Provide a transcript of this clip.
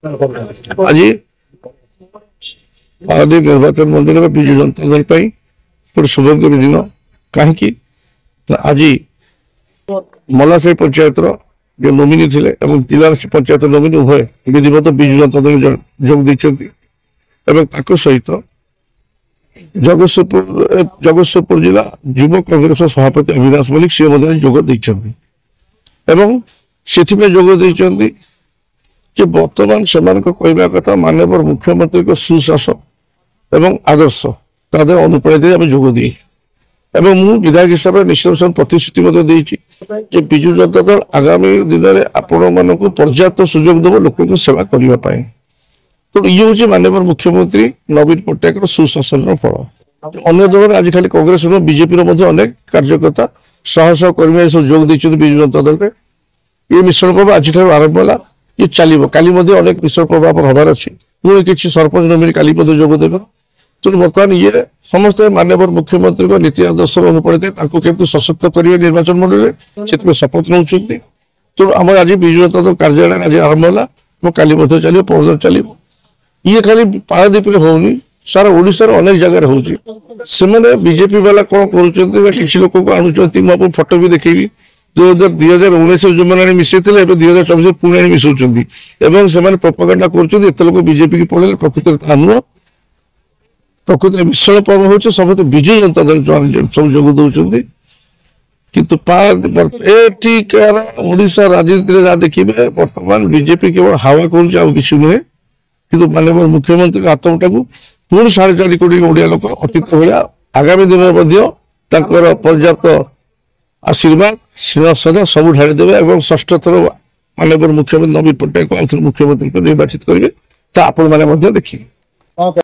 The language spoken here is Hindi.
आज पारादीप निर्वाचन मंडल में विजु जनता दल गोटे शुभंकर दिन कहीं आज मलासाही पंचायत जो नोमिनी थे जिला पंचायत नोमिनी उभय विधिवत विजु जनता दल जोग सहित जगतसिंहपुर जिला युव कांग्रेस सभापति अविनाश मल्लिक सी जोग जोग बर्तमान से कहवा कथा माननीय मुख्यमंत्री को सुशासन एवं आदर्श तादर अनुप्राणित जोग दिए विधायक हिसाब से निश्चित प्रतिश्रुति विजु जनता दल आगामी दिन में आपण मान पर्याप्त सुजोग देव लोक सेवा करने तो ये हूँ माननीय मुख्यमंत्री नवीन पट्टनायक सुशासन फल अन्य दल आज खाली कांग्रेस बीजेपी अनेक कार्यकर्ता शह शह कर्मी सब जोग देते विजु जनता दल में ये मिश्रण पर्व आज आरंभ है ये चलो काली अनेक मिश्रण पर्व हबार अच्छी पुणी किसी सरपंच नोमिनी काली जोग देवे तो बर्तमान ये समस्त माननीय मुख्यमंत्री को नीति आदर्श अनुप्राणित केमती सशक्त करेंगे निर्वाचन मंडल से शपथ नौ तो आम आज विजु जनता दल कार्यालय आज आरंभ है काली चलो परदिन चलो ये खाली पारादीप होनी सारा ओडिशा अनेक जगह होने बीजेपी वाला कौन कर लोक को आणुंट मुझे फोटो भी देखी 2019 जो मैंने मिसई थे 2024 पुणी मिसाऊँ से प्रोपागेंडा कर लोग बीजेपी की पढ़े प्रकृति नुह प्रकृति मिश्रण पर्व हो सब विजु जनता दल सब जोग दौरान किंतु ओडिशा राजनीति जहाँ देखिए बर्तमान बीजेपी केवल हावा कर नुहे किंतु माननीय मुख्यमंत्री आत्मटा को पुणी 4.5 कोटी ओडिया लोक अतीत भाया आगामी दिन में पर्याप्त आशीर्वाद स्नेह सदा सब ढाड़ी देवे षष्ठ थर माननीय मुख्यमंत्री नवीन पट्टनायक मुख्यमंत्री को निर्वाचित करेंगे तो आपण मैंने देखिए।